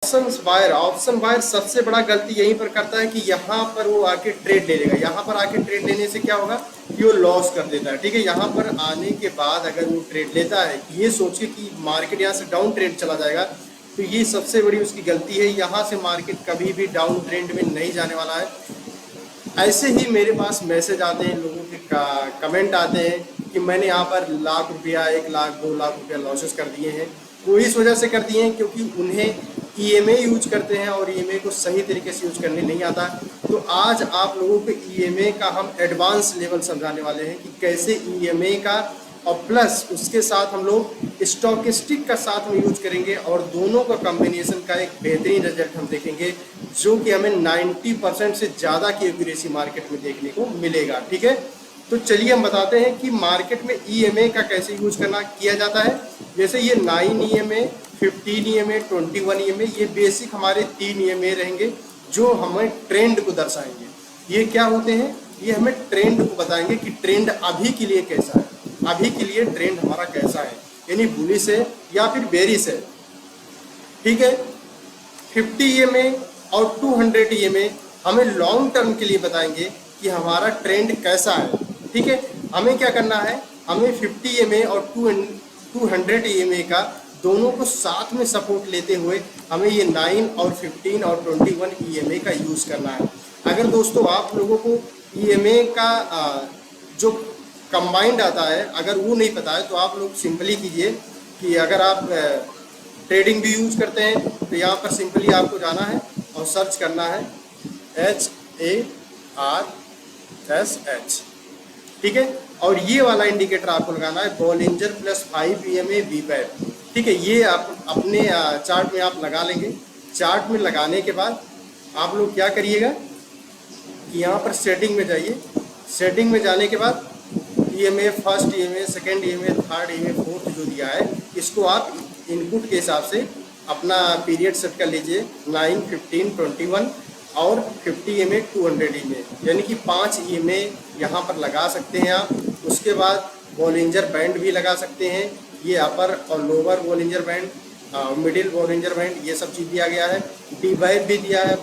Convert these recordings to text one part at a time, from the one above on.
Option buyer सबसे बड़ा गलती यहीं पर करता है कि यहाँ पर वो आके ट्रेड ले लेगा। यहाँ पर आके ट्रेड लेने से क्या होगा कि वो लॉस कर देता है। ठीक है, यहाँ पर आने के बाद अगर वो ट्रेड लेता है ये सोच के कि मार्केट यहाँ से डाउन ट्रेंड चला जाएगा, तो ये सबसे बड़ी उसकी गलती है। यहाँ से मार्केट कभी भी डाउन ट्रेंड में नहीं जाने वाला है। ऐसे ही मेरे पास मैसेज आते हैं, लोगों के कमेंट आते हैं कि मैंने यहाँ पर लाख रुपया, 1 लाख 2 लाख रुपया लॉसेस कर दिए हैं। वो इस वजह से कर दिए हैं क्योंकि उन्हें ईएमए यूज करते हैं और ईएमए को सही तरीके से यूज करने नहीं आता। तो आज आप लोगों को ईएमए का हम एडवांस लेवल समझाने वाले हैं कि कैसे ईएमए का और प्लस उसके साथ हम लोग स्टॉकिस्टिक का साथ में यूज करेंगे और दोनों का कॉम्बिनेशन का एक बेहतरीन रिजल्ट हम देखेंगे जो कि हमें 90% से ज़्यादा की एक्यूरेसी मार्केट में देखने को मिलेगा। ठीक है, तो चलिए हम बताते हैं कि मार्केट में ईएमए का कैसे यूज करना किया जाता है। जैसे ये 9 ईएमए, 15 ईएमए, 21 ईएमए, ये बेसिक हमारे 3 ईएमए रहेंगे जो हमें ट्रेंड को दर्शाएंगे। ये क्या होते हैं? ये हमें ट्रेंड को बताएंगे कि ट्रेंड अभी के लिए कैसा है, अभी के लिए ट्रेंड हमारा कैसा है, यानी बुलिश है या फिर बेरिश है। ठीक है, 50 ईएमए और 200 ईएमए हमें लॉन्ग टर्म के लिए बताएंगे कि हमारा ट्रेंड कैसा है। ठीक है, हमें क्या करना है, हमें 50 ईएमए और 200 ईएमए का दोनों को साथ में सपोर्ट लेते हुए हमें ये 9 और 15 और 21 ईएमए का यूज़ करना है। अगर दोस्तों आप लोगों को ईएमए का जो कंबाइंड आता है अगर वो नहीं पता है तो आप लोग सिंपली कीजिए कि अगर आप ट्रेडिंग भी यूज करते हैं तो यहाँ पर सिंपली आपको जाना है और सर्च करना है HARSH। ठीक है, और ये वाला इंडिकेटर आपको लगाना है बॉलिंजर प्लस 5 ईएमए वीपैप। ठीक है, ये आप अपने चार्ट में आप लगा लेंगे। चार्ट में लगाने के बाद आप लोग क्या करिएगा कि यहाँ पर सेटिंग में जाइए। सेटिंग में जाने के बाद EMA, first EMA, second EMA, third EMA, fourth जो दिया है इसको आप इनपुट के हिसाब से अपना पीरियड सेट कर लीजिए। 9, 15, 21 और 50 ईएमए, 200 ईएमए, यानी कि 5 ईएमए यहाँ पर लगा सकते हैं आप। उसके बाद बॉलिंजर बैंड भी लगा सकते हैं, ये अपर और lower Bollinger band, middle Bollinger band, ये सब चीज़ दिया गया है। डीवाइब भी दिया है,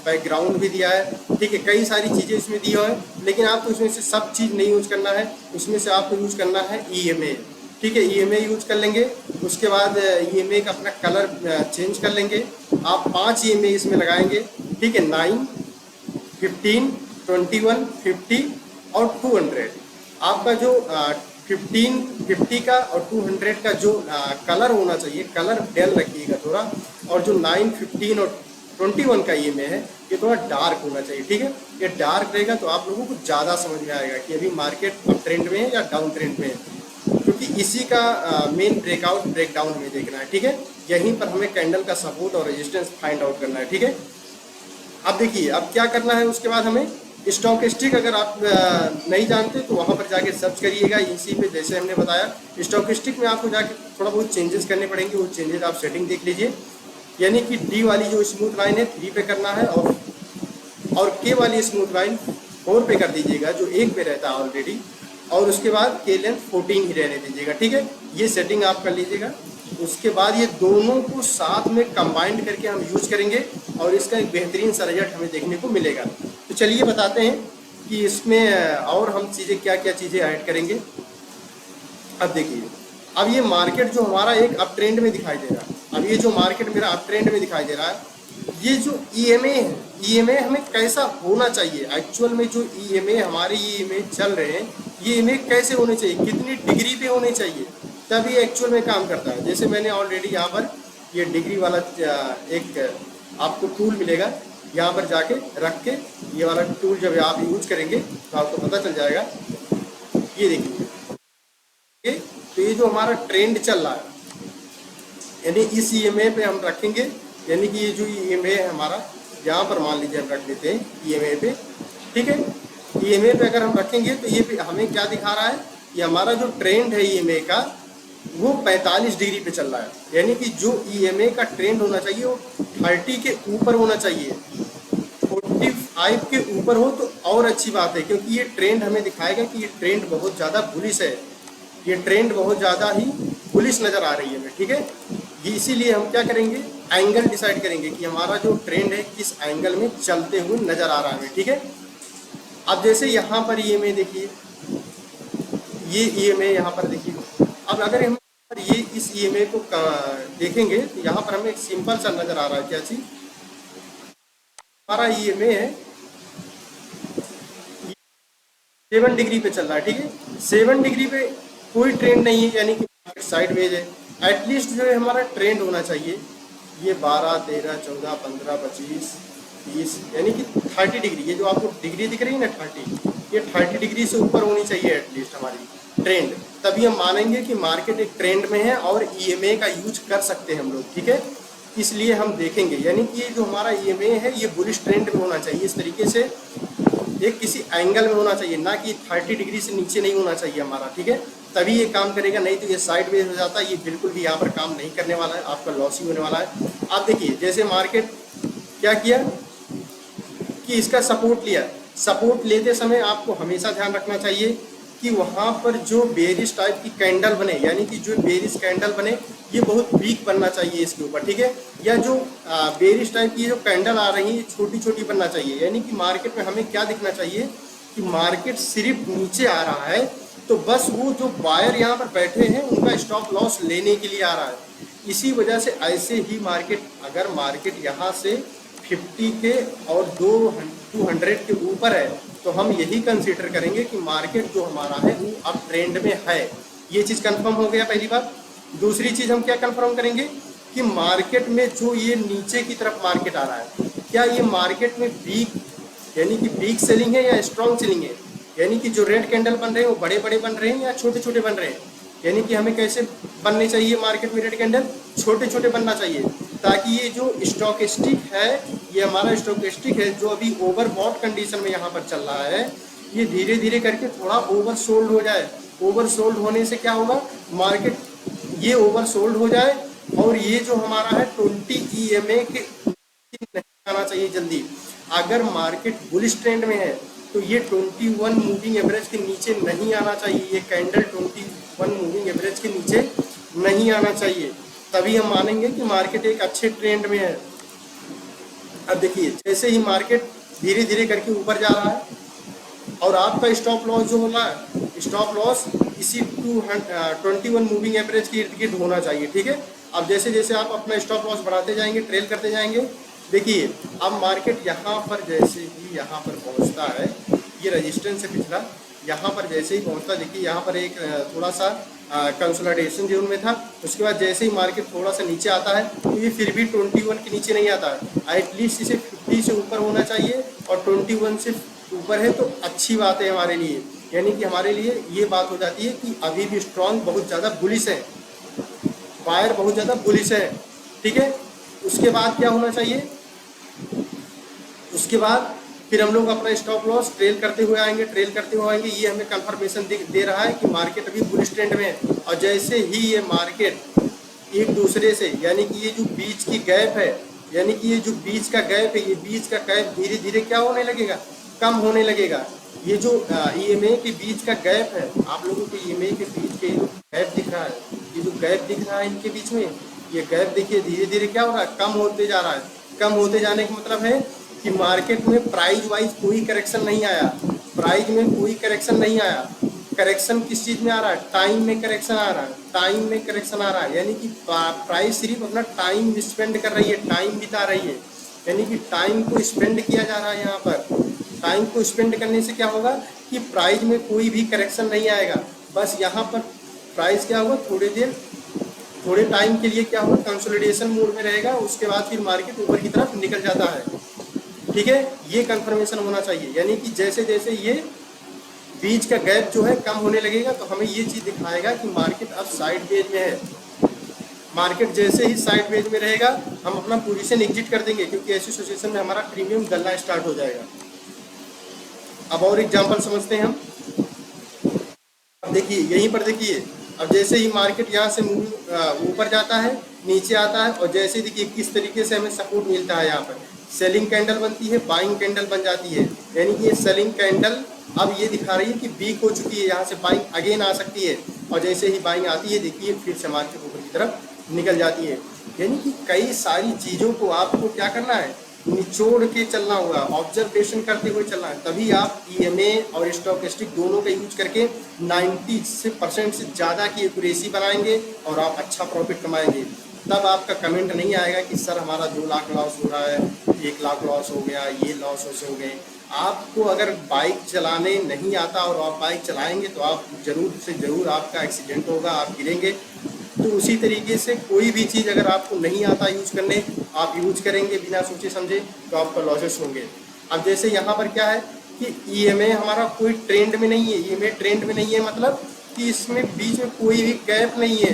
बैकग्राउंड भी दिया है। ठीक है, कई सारी चीज़ें इसमें दी है, लेकिन आपको इसमें से सब चीज़ नहीं यूज करना है। उसमें से आपको यूज करना है ईएमए। ठीक है, ईएमए यूज कर लेंगे। उसके बाद ईएमए का अपना कलर चेंज कर लेंगे। आप 5 ईएमए इसमें लगाएंगे। ठीक है, 9, 15, 21, 50 और 200। आपका जो 50 का और 200 का जो कलर होना चाहिए, कलर डेल रखिएगा थोड़ा। और जो 9, 15 और 21 का ईएमए है ये थोड़ा डार्क होना चाहिए। ठीक है, ये डार्क रहेगा तो आप लोगों को ज़्यादा समझ में आएगा कि अभी मार्केट अप ट्रेंड में है या डाउन ट्रेंड में है, क्योंकि इसी का मेन ब्रेकआउट ब्रेकडाउन हमें देखना है। ठीक है, यहीं पर हमें कैंडल का सपोर्ट और रेजिस्टेंस फाइंड आउट करना है। ठीक है, अब देखिए अब क्या करना है। उसके बाद हमें स्टॉकिस्टिक अगर आप नहीं जानते तो वहाँ पर जाके सर्च करिएगा इसी पे, जैसे हमने बताया। स्टॉकिस्टिक में आपको जाके थोड़ा बहुत चेंजेस करने पड़ेंगे, वो चेंजेस आप सेटिंग देख लीजिए। यानी कि डी वाली जो स्मूथ लाइन है 3 पे करना है और के वाली स्मूथ लाइन 4 पे कर दीजिएगा जो 1 पे रहता है ऑलरेडी। और उसके बाद के लेंथ 14 ही रहने दीजिएगा। ठीक है, ये सेटिंग आप कर लीजिएगा। उसके बाद ये दोनों को साथ में कंबाइंड करके हम यूज करेंगे और इसका एक बेहतरीन सा रिजल्ट हमें देखने को मिलेगा। तो चलिए बताते हैं कि इसमें और हम चीज़ें क्या क्या चीज़ें ऐड करेंगे। अब देखिए, अब ये मार्केट जो हमारा एक अप ट्रेंड में दिखाई दे रहा है, अब ये जो मार्केट मेरा अप ट्रेंड में दिखाई दे रहा है, ये जो ईएमए है, ईएमए हमें कैसा होना चाहिए एक्चुअल में। जो ईएमए हमारे ईएमए चल रहे हैं, ये ईएमए कैसे होने चाहिए, कितनी डिग्री पे होने चाहिए, तब ये एक्चुअल में काम करता है। जैसे मैंने ऑलरेडी यहाँ पर ये डिग्री वाला एक आपको टूल मिलेगा, यहाँ पर जाके रख के ये वाला टूल जब आप यूज करेंगे तो आपको पता चल जाएगा। ये देखिए, तो ये जो हमारा ट्रेंड चल रहा है, यानी इस ईएमए पे हम रखेंगे, यानी कि ये जो ईएमए है हमारा, यहाँ पर मान लीजिए हम रख देते हैं ईएमए पे। ठीक है, ईएमए पे अगर हम रखेंगे तो ये हमें क्या दिखा रहा है, ये हमारा जो ट्रेंड है ईएमए का वो 45 डिग्री पे चल रहा है। यानी कि जो ईएमए का ट्रेंड होना चाहिए वो 30 के ऊपर होना चाहिए। 45 के ऊपर हो तो और अच्छी बात है, क्योंकि ये ट्रेंड हमें दिखाएगा कि ये ट्रेंड बहुत ज़्यादा बुलिश है, ये ट्रेंड बहुत ज़्यादा ही बुलिश नज़र आ रही है हमें। ठीक है, इसीलिए हम क्या करेंगे, एंगल डिसाइड करेंगे कि हमारा जो ट्रेंड है किस एंगल में चलते हुए नजर आ रहा है, ठीक है। अब जैसे यहाँ पर ईएमए देखिए, ये ईएमए यहाँ पर देखिए। अब अगर हम ये इस ईएमए को देखेंगे तो यहाँ पर हमें एक सिंपल सा नजर आ रहा है, क्या चीज, हमारा ईएमए है 7 डिग्री पे चल रहा है, ठीक है। 7 डिग्री पे कोई ट्रेंड नहीं है, यानी कि मार्केट साइडवेज है। एटलीस्ट जो है हमारा ट्रेंड होना चाहिए ये 12, 13, 14, 15, 25, 30, यानी कि 30 डिग्री, ये जो आपको डिग्री दिख रही है ना 30, ये 30 डिग्री से ऊपर होनी चाहिए एटलीस्ट हमारी ट्रेंड। तभी हम मानेंगे कि मार्केट एक ट्रेंड में है और ईएमए का यूज कर सकते हैं हम लोग, ठीक है। इसलिए हम देखेंगे, यानी कि ये जो हमारा ईएमए है ये बुलिश ट्रेंड में होना चाहिए, इस तरीके से एक किसी एंगल में होना चाहिए, ना कि 30 डिग्री से नीचे नहीं होना चाहिए हमारा, ठीक है। तभी ये काम करेगा, नहीं तो ये साइडवेज हो जाता है, ये बिल्कुल भी यहाँ पर काम नहीं करने वाला है, आपका लॉस ही होने वाला है। आप देखिए जैसे मार्केट क्या किया कि इसका सपोर्ट लिया। सपोर्ट लेते समय आपको हमेशा ध्यान रखना चाहिए कि वहाँ पर जो बेरिश टाइप की कैंडल बने, यानी कि जो बेरिश कैंडल बने ये बहुत वीक बनना चाहिए इसके ऊपर, ठीक है। या जो बेरिश टाइप की जो कैंडल आ रही है छोटी छोटी बनना चाहिए, यानी कि मार्केट में हमें क्या दिखना चाहिए कि मार्केट सिर्फ नीचे आ रहा है तो बस वो जो बायर यहाँ पर बैठे हैं उनका स्टॉप लॉस लेने के लिए आ रहा है। इसी वजह से ऐसे ही मार्केट, अगर मार्केट यहाँ से 50 के और 200 के ऊपर है तो हम यही कंसीडर करेंगे कि मार्केट जो हमारा है वो अब ट्रेंड में है। ये चीज़ कंफर्म हो गया पहली बात। दूसरी चीज़ हम क्या कंफर्म करेंगे कि मार्केट में जो ये नीचे की तरफ मार्केट आ रहा है, क्या ये मार्केट में वीक, यानी कि वीक सेलिंग है या स्ट्रॉन्ग सेलिंग है, यानी कि जो रेड कैंडल बन रहे हैं वो बड़े बड़े बन रहे हैं या छोटे छोटे बन रहे हैं। यानी कि हमें कैसे बनने चाहिए मार्केट में रेड कैंडल, छोटे छोटे बनना चाहिए, ताकि ये जो स्टॉकेस्टिक है, ये हमारा स्टॉकेस्टिक है जो अभी ओवरबॉट कंडीशन में यहाँ पर चल रहा है, ये धीरे धीरे करके थोड़ा ओवर सोल्ड हो जाए। ओवर सोल्ड होने से क्या होगा, मार्केट ये ओवर सोल्ड हो जाए और ये जो हमारा है 20 ईएमए के नहीं आना चाहिए जल्दी। अगर मार्केट बुलिश ट्रेंड में है तो ये 21 मूविंग एवरेज के नीचे नहीं आना चाहिए, ये कैंडल 21 मूविंग एवरेज के नीचे नहीं आना चाहिए, तभी हम मानेंगे कि मार्केट एक अच्छे ट्रेंड में है। अब देखिए जैसे ही मार्केट धीरे धीरे करके ऊपर जा रहा है और आपका स्टॉप लॉस जो हो रहा है, स्टॉप लॉस इसी 21 मूविंग एवरेज के इर्द गिर्द होना चाहिए, ठीक है। अब जैसे जैसे आप अपना स्टॉप लॉस बढ़ाते जाएंगे, ट्रेल करते जाएंगे, देखिए अब मार्केट यहाँ पर जैसे ही यहाँ पर पहुँचता है, ये रेजिस्टेंस है पिछला, यहाँ पर जैसे ही पहुँचता, देखिए यहाँ पर एक थोड़ा सा कंसोलिडेशन जोन में था। उसके बाद जैसे ही मार्केट थोड़ा सा नीचे आता है तो ये फिर भी 21 के नीचे नहीं आता है, एटलीस्ट इसे 50 से ऊपर होना चाहिए, और 21 से ऊपर है तो अच्छी बात है हमारे लिए। यानी कि हमारे लिए ये बात हो जाती है कि अभी भी स्ट्रॉन्ग बहुत ज़्यादा बुलिश है, बायर बहुत ज़्यादा बुलिश है, ठीक है। उसके बाद क्या होना चाहिए, उसके बाद फिर हम लोग अपना स्टॉप लॉस ट्रेल करते हुए आएंगे, ट्रेल करते हुए आएंगे। ये हमें कंफर्मेशन दे रहा है कि मार्केट अभी बुलिश ट्रेंड में है। और जैसे ही ये मार्केट एक दूसरे से, यानी कि ये जो बीच की गैप है, यानी कि ये जो बीच का गैप है, ये बीच का गैप धीरे धीरे क्या होने लगेगा, कम होने लगेगा। ये जो ईएमए के बीच का गैप है, आप लोगों को ईएमए के बीच के गैप दिख रहा है, ये जो गैप दिख रहा है इनके बीच में, ये गैप देखिए धीरे धीरे क्या हो रहा है, कम होते जा रहा है। कम होते जाने का मतलब है कि मार्केट में प्राइस वाइज कोई करेक्शन नहीं आया, प्राइस में कोई करेक्शन नहीं आया। करेक्शन किस चीज़ में आ रहा है, टाइम में करेक्शन आ रहा है, टाइम में करेक्शन आ रहा है। यानी कि प्राइस सिर्फ अपना टाइम स्पेंड कर रही है, टाइम बिता रही है, यानी कि टाइम को स्पेंड किया जा रहा है यहाँ पर। टाइम को स्पेंड करने से क्या होगा कि प्राइस में कोई भी करेक्शन नहीं आएगा, बस यहाँ पर प्राइस क्या होगा, थोड़े टाइम के लिए क्या होगा, कंसोलिडेशन मोड में रहेगा, उसके बाद फिर मार्केट ऊपर की तरफ निकल जाता है, ठीक है। ये कंफर्मेशन होना चाहिए, यानी कि जैसे जैसे ये बीच का गैप जो है कम होने लगेगा तो हमें ये चीज़ दिखाएगा कि मार्केट अब साइडवेज में है। मार्केट जैसे ही साइडवेज में रहेगा हम अपना पोजीशन एग्जिट कर देंगे, क्योंकि ऐसी सिचुएशन में हमारा प्रीमियम गलना स्टार्ट हो जाएगा। अब और एग्जांपल समझते हैं हम। अब देखिए यहीं पर देखिए, अब जैसे ही मार्केट यहाँ से ऊपर जाता है, नीचे आता है, और जैसे देखिए किस तरीके से हमें सपोर्ट मिलता है, यहाँ पर सेलिंग कैंडल बनती है, बाइंग कैंडल बन जाती है। यानी कि ये सेलिंग कैंडल अब ये दिखा रही है कि वीक हो चुकी है, यहाँ से बाइंग अगेन आ सकती है, और जैसे ही बाइंग आती है देखिए फिर से मार्केट ऊपर की तरफ निकल जाती है। यानी कि कई सारी चीज़ों को आपको क्या करना है, निचोड़ के चलना होगा, ऑब्जर्वेशन करते हुए चलना है, तभी आप ईएमए और स्टोकेस्टिक दोनों का यूज करके 90% से ज़्यादा की एक्यूरेसी बनाएंगे और आप अच्छा प्रॉफिट कमाएंगे। तब आपका कमेंट नहीं आएगा कि सर हमारा 2 लाख लॉस हो रहा है, 1 लाख लॉस हो गया, ये लॉस हो गए। आपको अगर बाइक चलाने नहीं आता और आप बाइक चलाएंगे तो आप ज़रूर से ज़रूर आपका एक्सीडेंट होगा, आप गिरेंगे। तो उसी तरीके से कोई भी चीज़ अगर आपको नहीं आता यूज करने, आप यूज करेंगे बिना सोचे समझे, तो आपका लॉसेस होंगे। अब जैसे यहाँ पर क्या है कि ईएमए हमारा कोई ट्रेंड में नहीं है, ईएमए ट्रेंड में नहीं है मतलब कि इसमें बीच में कोई भी गैप नहीं है,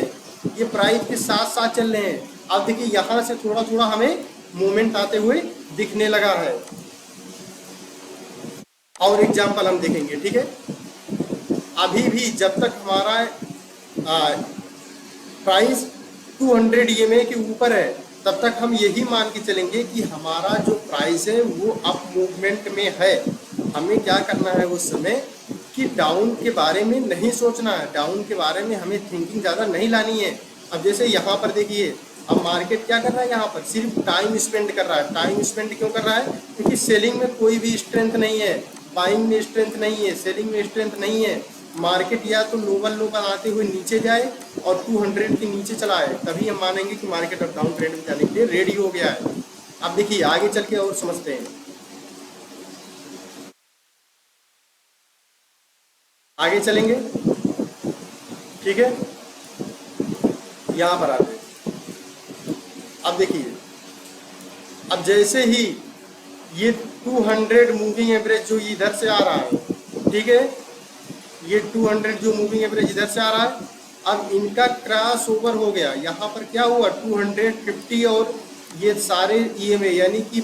ये प्राइस के साथ साथ चल रहे हैं। अब देखिए यहाँ से थोड़ा थोड़ा हमें मूवमेंट आते हुए दिखने लगा है, और एग्जाम्पल हम देखेंगे, ठीक है। अभी भी जब तक हमारा प्राइस 200 ईएमए के ऊपर है, तब तक हम यही मान के चलेंगे कि हमारा जो प्राइस है वो अप मूवमेंट में है। हमें क्या करना है उस समय कि डाउन के बारे में नहीं सोचना है, डाउन के बारे में हमें थिंकिंग ज़्यादा नहीं लानी है। अब जैसे यहाँ पर देखिए, अब मार्केट क्या कर रहा है, यहाँ पर सिर्फ टाइम स्पेंड कर रहा है। टाइम स्पेंड क्यों कर रहा है? क्योंकि सेलिंग में कोई भी स्ट्रेंथ नहीं है, बाइंग में स्ट्रेंथ नहीं है, सेलिंग में स्ट्रेंथ नहीं है। मार्केट या तो लोअर लो बनाते हुए नीचे जाए और 200 के नीचे चला है, तभी हम मानेंगे कि मार्केट अब डाउन ट्रेंड में जाने के लिए रेडी हो गया है। अब देखिए आगे चल के और समझते हैं, आगे चलेंगे, ठीक है। यहाँ पर आते हैं, अब देखिए, अब जैसे ही ये 200 मूविंग एवरेज जो इधर से आ रहा है, ठीक है, ये 200 जो मूविंग एवरेज इधर से आ रहा है, अब इनका क्रॉस ओवर हो गया। यहाँ पर क्या हुआ, 250 और ये सारे ईएमए यानी कि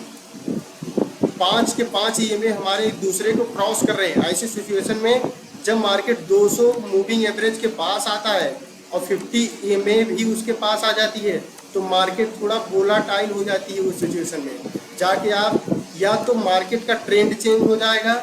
5 के 5 ईएमए हमारे एक दूसरे को क्रॉस कर रहे हैं। ऐसी सिचुएशन में जब मार्केट 200 मूविंग एवरेज के पास आता है और 50 ईएमए भी उसके पास आ जाती है, तो मार्केट थोड़ा वोलाटाइल हो जाती है। उस सिचुएशन में जाके आप या तो मार्केट का ट्रेंड चेंज हो जाएगा,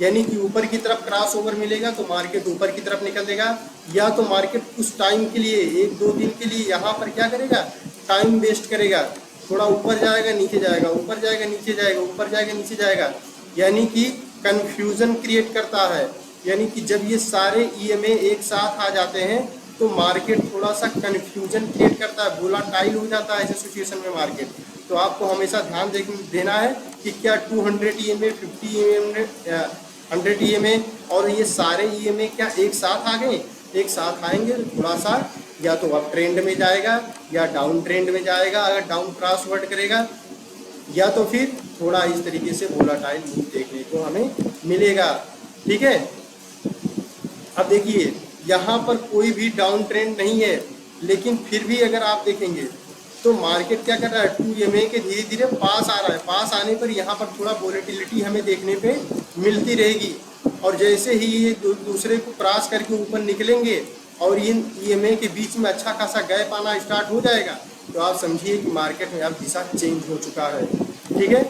यानी कि ऊपर की तरफ क्रॉस ओवर मिलेगा तो मार्केट ऊपर की तरफ निकल देगा, या तो मार्केट कुछ टाइम के लिए 1-2 दिन के लिए यहाँ पर क्या करेगा, टाइम वेस्ट करेगा, थोड़ा ऊपर जाएगा नीचे जाएगा, ऊपर जाएगा नीचे जाएगा, ऊपर जाएगा नीचे जाएगा, यानी कि कन्फ्यूजन क्रिएट करता है। यानी कि जब ये सारे ईएमए एक साथ आ जाते हैं तो मार्केट थोड़ा सा कन्फ्यूजन क्रिएट करता है, वोलाटाइल हो जाता है ऐसे सिचुएशन में मार्केट। तो आपको हमेशा ध्यान देना है कि क्या 200 ईएमए, 50 ईएमए, 100 ईएमए और ये सारे ईएमए क्या एक साथ आ गए। एक साथ आएंगे तो थोड़ा सा या तो अप ट्रेंड में जाएगा या डाउन ट्रेंड में जाएगा, अगर डाउन क्रॉस वर्ड करेगा, या तो फिर थोड़ा इस तरीके से वोलाटाइल मूव देखने को हमें मिलेगा, ठीक है। अब देखिए यहाँ पर कोई भी डाउन ट्रेंड नहीं है, लेकिन फिर भी अगर आप देखेंगे तो मार्केट क्या कर रहा है, 2 के धीरे धीरे पास आ रहा है। पास आने पर यहाँ पर थोड़ा वोलेटिलिटी हमें देखने पे मिलती रहेगी, और जैसे ही ये दूसरे को क्रॉस करके ऊपर निकलेंगे और इन ईएमए के बीच में अच्छा खासा गैप आना स्टार्ट हो जाएगा, तो आप समझिए कि मार्केट में अब दिशा चेंज हो चुका है, ठीक है।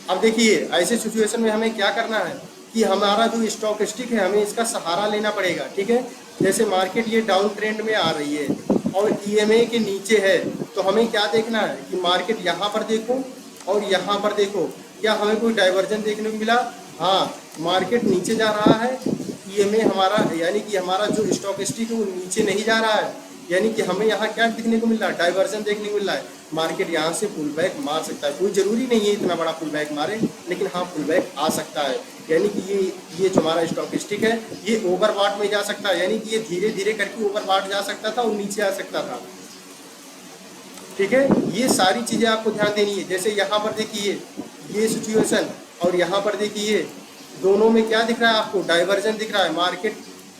अब देखिए ऐसे सिचुएशन में हमें क्या करना है कि हमारा जो स्टॉकेस्टिक है हमें इसका सहारा लेना पड़ेगा, ठीक है। जैसे मार्केट ये डाउन ट्रेंड में आ रही है और ईएमए के नीचे है, तो हमें क्या देखना है कि मार्केट यहाँ पर देखो और यहाँ पर देखो, क्या हमें कोई डाइवर्जन देखने को मिला? हाँ, मार्केट नीचे जा रहा है, ईएमए हमारा यानी कि हमारा जो स्टॉकेस्टिक है वो नीचे नहीं जा रहा है, यानी कि हमें यहाँ क्या देखने को मिल रहा है, डाइवर्जन देखने को मिल रहा है। मार्केट यहाँ से पुल बैक मार सकता है, कोई ज़रूरी नहीं है इतना बड़ा पुल बैक मारे, लेकिन हाँ पुल बैक आ सकता है। यानी कि ये जो हमारा स्टॉकेस्टिक है ये ओवरबॉट में जा सकता है, यानी कि ये धीरे धीरे करके ओवरबॉट जा सकता था और नीचे आ सकता था, ठीक है। ये सारी चीज़ें आपको ध्यान देनी है। जैसे यहाँ पर देखिए ये सिचुएशन और यहाँ पर देखिए दोनों में क्या दिख रहा है आपको, डाइवर्जन दिख रहा है। मार्केट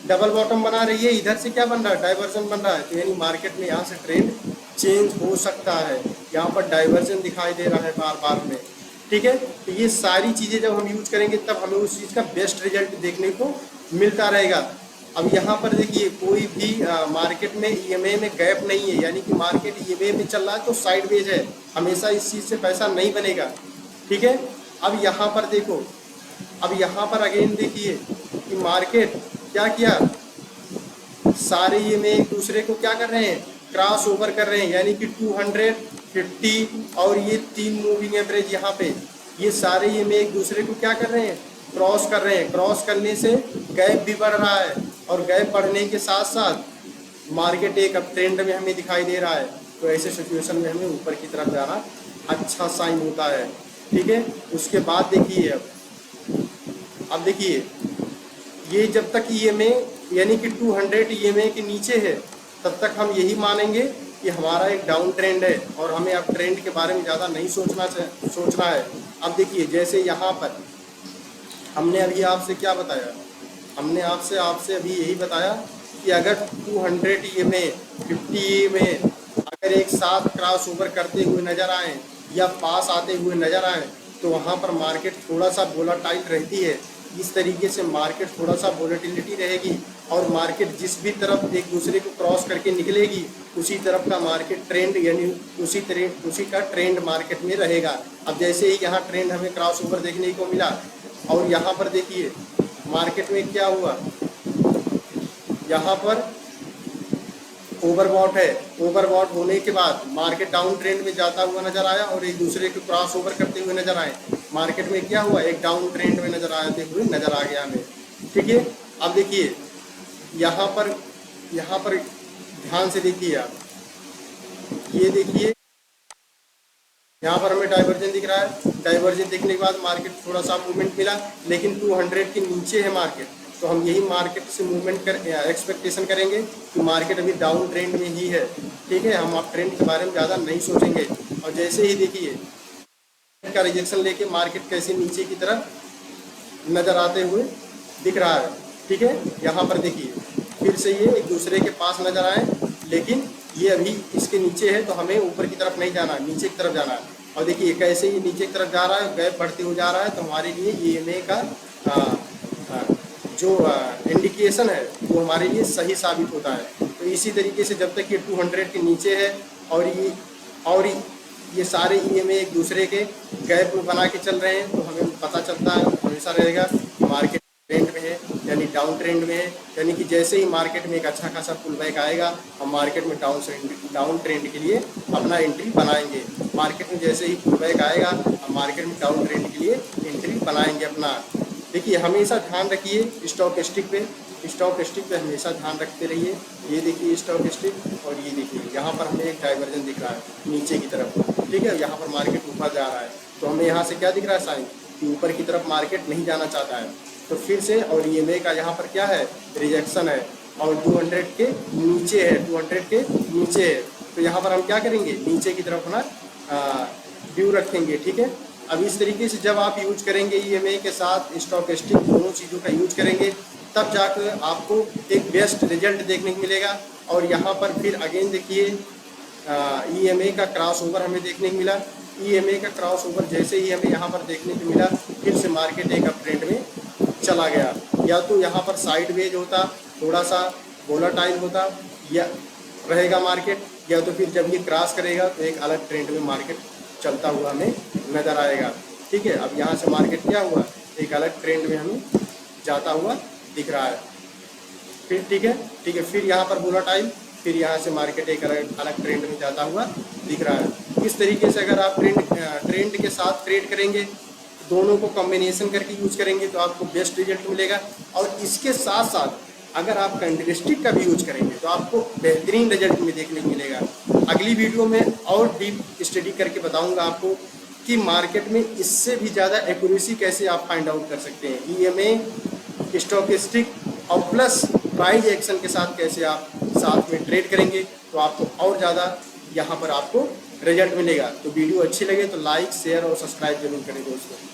डबल बॉटम बना रही है, इधर से क्या बन रहा है, डाइवर्जन बन रहा है, तो यानी मार्केट में यहाँ से ट्रेंड चेंज हो सकता है। यहाँ पर डाइवर्जन दिखाई दे रहा है बार बार में, ठीक है। तो ये सारी चीज़ें जब हम यूज करेंगे तब हमें उस चीज़ का बेस्ट रिजल्ट देखने को मिलता रहेगा। अब यहाँ पर देखिए कोई भी मार्केट में ईएमए में गैप नहीं है, यानी कि मार्केट ईएमए में चल रहा है तो साइडवेज है, हमेशा इस चीज़ से पैसा नहीं बनेगा, ठीक है। अब यहाँ पर देखो, अब यहाँ पर अगेन देखिए कि मार्केट क्या किया, सारे ईएमए एक दूसरे को क्या कर रहे हैं, क्रॉस ओवर कर रहे हैं, यानी कि 250 और ये 3 मूविंग एवरेज यहाँ पे, ये सारे ये में एक दूसरे को क्या कर रहे हैं, क्रॉस कर रहे हैं। क्रॉस करने से गैप भी बढ़ रहा है और गैप बढ़ने के साथ साथ मार्केट एक अप ट्रेंड में हमें दिखाई दे रहा है। तो ऐसे सिचुएशन में हमें ऊपर की तरफ जाना अच्छा साइन होता है, ठीक है। उसके बाद देखिए अब देखिए ये जब तक ईएमए यानी कि 200 ईएमए के नीचे है तब तक हम यही मानेंगे कि हमारा एक डाउन ट्रेंड है और हमें अब ट्रेंड के बारे में ज़्यादा नहीं सोचना है। अब देखिए जैसे यहाँ पर हमने अभी आपसे क्या बताया, हमने आपसे अभी यही बताया कि अगर 200 ईएमए 50 ईएमए अगर एक साथ क्रॉस ओवर करते हुए नज़र आए या पास आते हुए नज़र आए तो वहाँ पर मार्केट थोड़ा सा वोलेटाइल रहती है। इस तरीके से मार्केट थोड़ा सा वोलेटिलिटी रहेगी और मार्केट जिस भी तरफ एक दूसरे को क्रॉस करके निकलेगी उसी तरफ का मार्केट ट्रेंड यानी उसी का ट्रेंड मार्केट में रहेगा। अब जैसे ही यहाँ ट्रेंड हमें क्रॉस ओवर देखने को मिला और यहाँ पर देखिए मार्केट में क्या हुआ, यहाँ पर ओवरबॉट है। ओवरबॉट होने के बाद मार्केट डाउन ट्रेंड में जाता हुआ नजर आया और एक दूसरे को क्रॉस ओवर करते हुए नजर आए। मार्केट में क्या हुआ, एक डाउन ट्रेंड में नजर आते हुए नजर आ गया हमें, ठीक है। अब देखिए यहाँ पर ध्यान से देखिए आप, ये देखिए यहाँ पर हमें डाइवर्जन दिख रहा है। डाइवर्जन दिखने के बाद मार्केट थोड़ा सा मूवमेंट मिला, लेकिन 200 के नीचे है मार्केट, तो हम यही मार्केट से मूवमेंट एक्सपेक्टेशन करेंगे कि मार्केट अभी डाउन ट्रेंड में ही है, ठीक है। हम अब ट्रेंड के बारे में ज़्यादा नहीं सोचेंगे। और जैसे ही देखिए का रिजेक्शन लेके मार्केट कैसे नीचे की तरफ नज़र आते हुए दिख रहा है, ठीक है। यहाँ पर देखिए फिर से ये एक दूसरे के पास नज़र आए, लेकिन ये अभी इसके नीचे है तो हमें ऊपर की तरफ नहीं जाना, नीचे की तरफ जाना है। और देखिए कैसे ये नीचे की तरफ जा रहा है, गैप बढ़ते हुए जा रहा है, तो हमारे लिए ईएमए का जो इंडिकेशन है वो हमारे लिए सही साबित होता है। तो इसी तरीके से जब तक ये 200 के नीचे है और ये सारे ईएमए एक दूसरे के गैप में बना के चल रहे हैं तो हमें पता चलता है हमेशा रहेगा मार्केट ट्रेंड में है, यानी डाउन ट्रेंड में है। यानी कि जैसे ही मार्केट में एक अच्छा खासा पुल बैक आएगा हम मार्केट में डाउन ट्रेंड के लिए अपना एंट्री बनाएंगे। मार्केट में जैसे ही पुल बैक आएगा हम मार्केट में डाउन ट्रेंड के लिए एंट्री बनाएंगे अपना। देखिए हमेशा ध्यान रखिए स्टॉक स्टिक पे हमेशा ध्यान रखते रहिए। ये देखिए स्टॉक स्टिक और ये देखिए यहाँ पर हमें एक डाइवर्जन दिख रहा है नीचे की तरफ, ठीक है। यहाँ पर मार्केट ऊपर जा रहा है तो हमें यहाँ से क्या दिख रहा है साइन कि ऊपर की तरफ मार्केट नहीं जाना चाहता है। तो फिर से और ईएमए का यहाँ पर क्या है, रिजेक्शन है और 200 के नीचे है, 200 के नीचे है। तो यहाँ पर हम क्या करेंगे, नीचे की तरफ अपना व्यू रखेंगे, ठीक है। अब इस तरीके से जब आप यूज करेंगे ईएमए के साथ स्टॉक स्टिक दोनों चीज़ों का यूज करेंगे तब जाकर आपको एक बेस्ट रिजल्ट देखने को मिलेगा। और यहाँ पर फिर अगेन देखिए ईएमए का क्रॉस ओवर हमें देखने को मिला। ईएमए का क्रॉस ओवर जैसे ही हमें यहाँ पर देखने को मिला फिर से मार्केट एक अप ट्रेंड में चला गया। या तो यहाँ पर साइडवेज होता, थोड़ा सा वोलेटाइल होता या रहेगा मार्केट, या तो फिर जब ये क्रॉस करेगा तो एक अलग ट्रेंड में मार्केट चलता हुआ हमें नज़र आएगा, ठीक है। अब यहाँ से मार्केट क्या हुआ, एक अलग ट्रेंड में हमें जाता हुआ दिख रहा है, फिर ठीक है। फिर यहाँ पर वोलेटाइल, फिर यहाँ से मार्केट एक अलग ट्रेंड में जाता हुआ दिख रहा है। इस तरीके से अगर आप ट्रेंड के साथ ट्रेड करेंगे, दोनों को कॉम्बिनेशन करके यूज करेंगे तो आपको बेस्ट रिजल्ट मिलेगा। और इसके साथ साथ अगर आप कैंडलस्टिक का भी यूज करेंगे तो आपको बेहतरीन रिजल्ट में देखने को मिलेगा। अगली वीडियो में और डीप स्टडी करके बताऊंगा आपको कि मार्केट में इससे भी ज़्यादा एक्यूरेसी कैसे आप फाइंड आउट कर सकते हैं। ईएमए, स्टॉकेस्टिक और प्लस प्राइस एक्शन के साथ कैसे आप साथ में ट्रेड करेंगे तो आपको और ज़्यादा यहाँ पर आपको रिजल्ट मिलेगा। तो वीडियो अच्छी लगे तो लाइक, शेयर और सब्सक्राइब जरूर करें दोस्तों।